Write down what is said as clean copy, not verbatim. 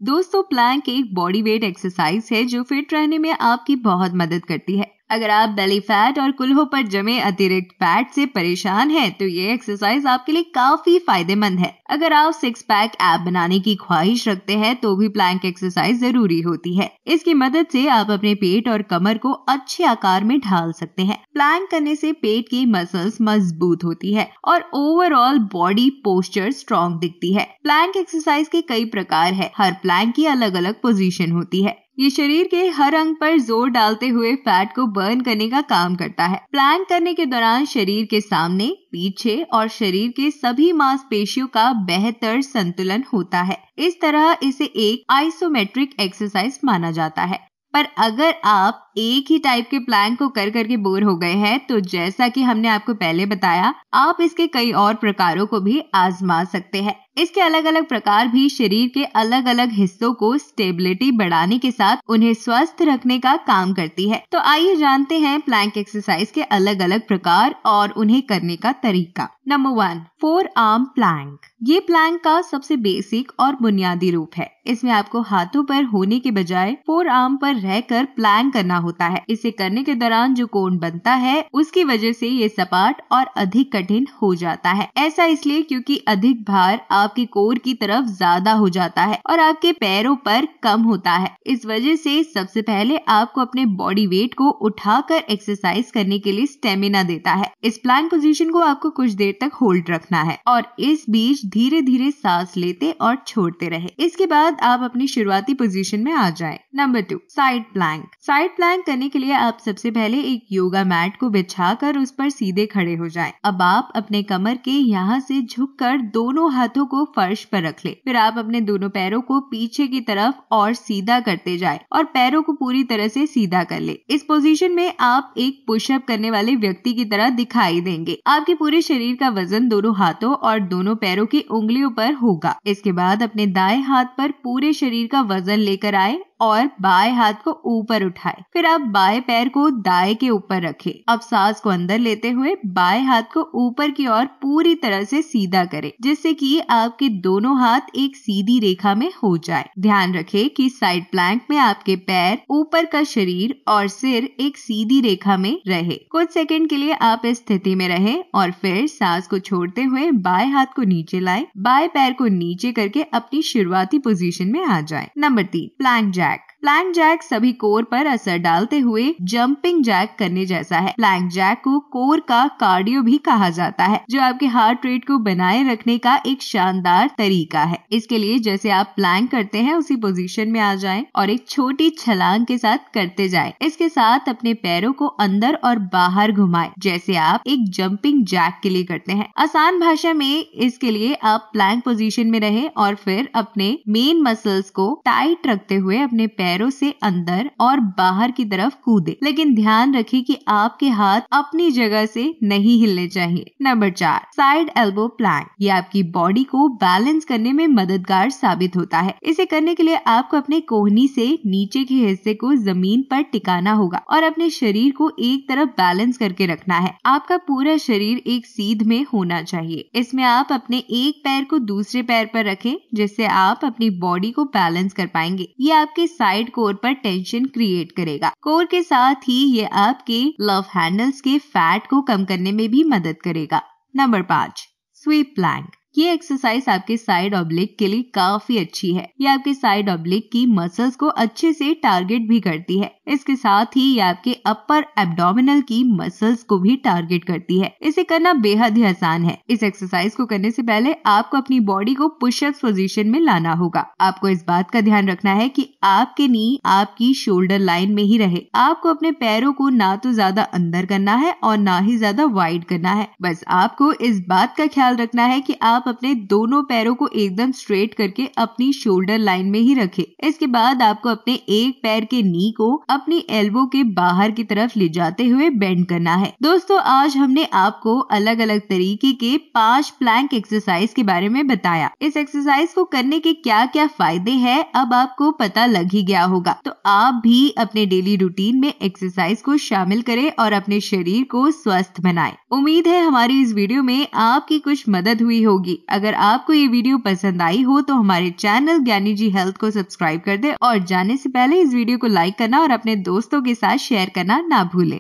दोस्तों, प्लैंक एक body weight exercise है जो फिट रहने में आपकी बहुत मदद करती है। अगर आप बेली फैट और कुल्हों पर जमे अतिरिक्त फैट से परेशान हैं, तो ये एक्सरसाइज आपके लिए काफी फायदेमंद है। अगर आप 6 पैक एब बनाने की ख्वाहिश रखते हैं, तो भी प्लैंक एक्सरसाइज जरूरी होती है। इसकी मदद से आप अपने पेट और कमर को अच्छे आकार में ढाल सकते हैं। प्लैंक करने से पेट की मसल्स मजबूत होती है और ओवरऑल बॉडी पोस्चर स्ट्रॉन्ग दिखती है। प्लैंक एक्सरसाइज के कई प्रकार है। हर प्लैंक की अलग अलग पोजीशन होती है। ये शरीर के हर अंग पर जोर डालते हुए फैट को बर्न करने का काम करता है। प्लैंक करने के दौरान शरीर के सामने, पीछे और शरीर के सभी मांसपेशियों का बेहतर संतुलन होता है। इस तरह इसे एक आइसोमेट्रिक एक्सरसाइज माना जाता है। पर अगर आप एक ही टाइप के प्लैंक को कर करके बोर हो गए हैं, तो जैसा कि हमने आपको पहले बताया, आप इसके कई और प्रकारों को भी आजमा सकते हैं। इसके अलग अलग प्रकार भी शरीर के अलग अलग हिस्सों को स्टेबिलिटी बढ़ाने के साथ उन्हें स्वस्थ रखने का काम करती है। तो आइए जानते हैं प्लैंक एक्सरसाइज के अलग अलग प्रकार और उन्हें करने का तरीका। Number 1, 4 arm plank. ये प्लैंक का सबसे बेसिक और बुनियादी रूप है। इसमें आपको हाथों पर होने के बजाय 4 आर्म पर रहकर प्लैंक करना होता है। इसे करने के दौरान जो कोण बनता है, उसकी वजह से ये सपाट और अधिक कठिन हो जाता है। ऐसा इसलिए क्योंकि अधिक भार आपके कोर की तरफ ज्यादा हो जाता है और आपके पैरों पर कम होता है। इस वजह से सबसे पहले आपको अपने बॉडी वेट को उठाकर एक्सरसाइज करने के लिए स्टेमिना देता है। इस प्लैंक पोजीशन को आपको कुछ देर तक होल्ड रखना है और इस बीच धीरे धीरे सांस लेते और छोड़ते रहे। इसके बाद आप अपनी शुरुआती पोजीशन में आ जाएं। Number 2, side plank. Side plank करने के लिए आप सबसे पहले एक योगा मैट को बिछाकर उस पर सीधे खड़े हो जाएं। अब आप अपने कमर के यहाँ से झुककर दोनों हाथों को फर्श पर रख ले। फिर आप अपने दोनों पैरों को पीछे की तरफ और सीधा करते जाएं और पैरों को पूरी तरह से सीधा कर ले। इस पोजीशन में आप एक पुशअप करने वाले व्यक्ति की तरह दिखाई देंगे। आपके पूरे शरीर का वजन दोनों हाथों और दोनों पैरों की उंगलियों पर होगा। इसके बाद अपने दाएं हाथ पर पूरे शरीर का वजन लेकर आए और बाएं हाथ को ऊपर उठाए। फिर आप बाएं पैर को दाएं के ऊपर रखें। अब सांस को अंदर लेते हुए बाएं हाथ को ऊपर की ओर पूरी तरह से सीधा करें, जिससे कि आपके दोनों हाथ एक सीधी रेखा में हो जाए। ध्यान रखें कि साइड प्लैंक में आपके पैर, ऊपर का शरीर और सिर एक सीधी रेखा में रहे। कुछ सेकंड के लिए आप इस स्थिति में रहें और फिर सांस को छोड़ते हुए बाएं हाथ को नीचे लाएं, बाएं पैर को नीचे करके अपनी शुरुआती पोजीशन में आ जाएं। Number 3, plank jack. Plank jack सभी कोर पर असर डालते हुए जंपिंग जैक करने जैसा है। प्लैंक जैक को कोर का कार्डियो भी कहा जाता है, जो आपके हार्ट रेट को बनाए रखने का एक शानदार तरीका है। इसके लिए जैसे आप प्लैंक करते हैं उसी पोजीशन में आ जाएं और एक छोटी छलांग के साथ करते जाएं। इसके साथ अपने पैरों को अंदर और बाहर घुमाएं, जैसे आप एक जंपिंग जैक के लिए करते हैं। आसान भाषा में इसके लिए आप प्लैंक पोजीशन में रहें और फिर अपने मेन मसल्स को टाइट रखते हुए अपने पैरों से अंदर और बाहर की तरफ कूदे, लेकिन ध्यान रखें कि आपके हाथ अपनी जगह से नहीं हिलने चाहिए। Number 4, side elbow Planck. ये आपकी बॉडी को बैलेंस करने में मददगार साबित होता है। इसे करने के लिए आपको अपने कोहनी से नीचे के हिस्से को जमीन पर टिकाना होगा और अपने शरीर को एक तरफ बैलेंस करके रखना है। आपका पूरा शरीर एक सीध में होना चाहिए। इसमें आप अपने एक पैर को दूसरे पैर पर रखें, जिससे आप अपनी बॉडी को बैलेंस कर पाएंगे। ये आपके साइड कोर पर टेंशन क्रिएट करेगा। कोर के साथ ही ये आपके लव हैंडल्स के फैट को कम करने में भी मदद करेगा। Number 5, sweep plank. ये एक्सरसाइज आपके साइड ऑब्लिक के लिए काफी अच्छी है। ये आपके साइड ऑब्लिक की मसल्स को अच्छे से टारगेट भी करती है। इसके साथ ही ये आपके अपर एब्डोमिनल की मसल्स को भी टारगेट करती है। इसे करना बेहद ही आसान है। इस एक्सरसाइज को करने से पहले आपको अपनी बॉडी को पुशअप पोजीशन में लाना होगा। आपको इस बात का ध्यान रखना है कि आपके नी आपकी शोल्डर लाइन में ही रहे। आपको अपने पैरों को ना तो ज्यादा अंदर करना है और ना ही ज्यादा वाइड करना है। बस आपको इस बात का ख्याल रखना है कि आप अपने दोनों पैरों को एकदम स्ट्रेट करके अपनी शोल्डर लाइन में ही रखें। इसके बाद आपको अपने एक पैर के नी को अपनी एल्बो के बाहर की तरफ ले जाते हुए बेंड करना है। दोस्तों, आज हमने आपको अलग अलग तरीके के 5 प्लैंक एक्सरसाइज के बारे में बताया। इस एक्सरसाइज को करने के क्या क्या फायदे हैं अब आपको पता लग ही गया होगा। तो आप भी अपने डेली रूटीन में एक्सरसाइज को शामिल करें और अपने शरीर को स्वस्थ बनाएं। उम्मीद है हमारी इस वीडियो में आपकी कुछ मदद हुई होगी। अगर आपको ये वीडियो पसंद आई हो तो हमारे चैनल ज्ञानी जी हेल्थ को सब्सक्राइब कर दे और जाने से पहले इस वीडियो को लाइक करना और अपने दोस्तों के साथ शेयर करना ना भूलें।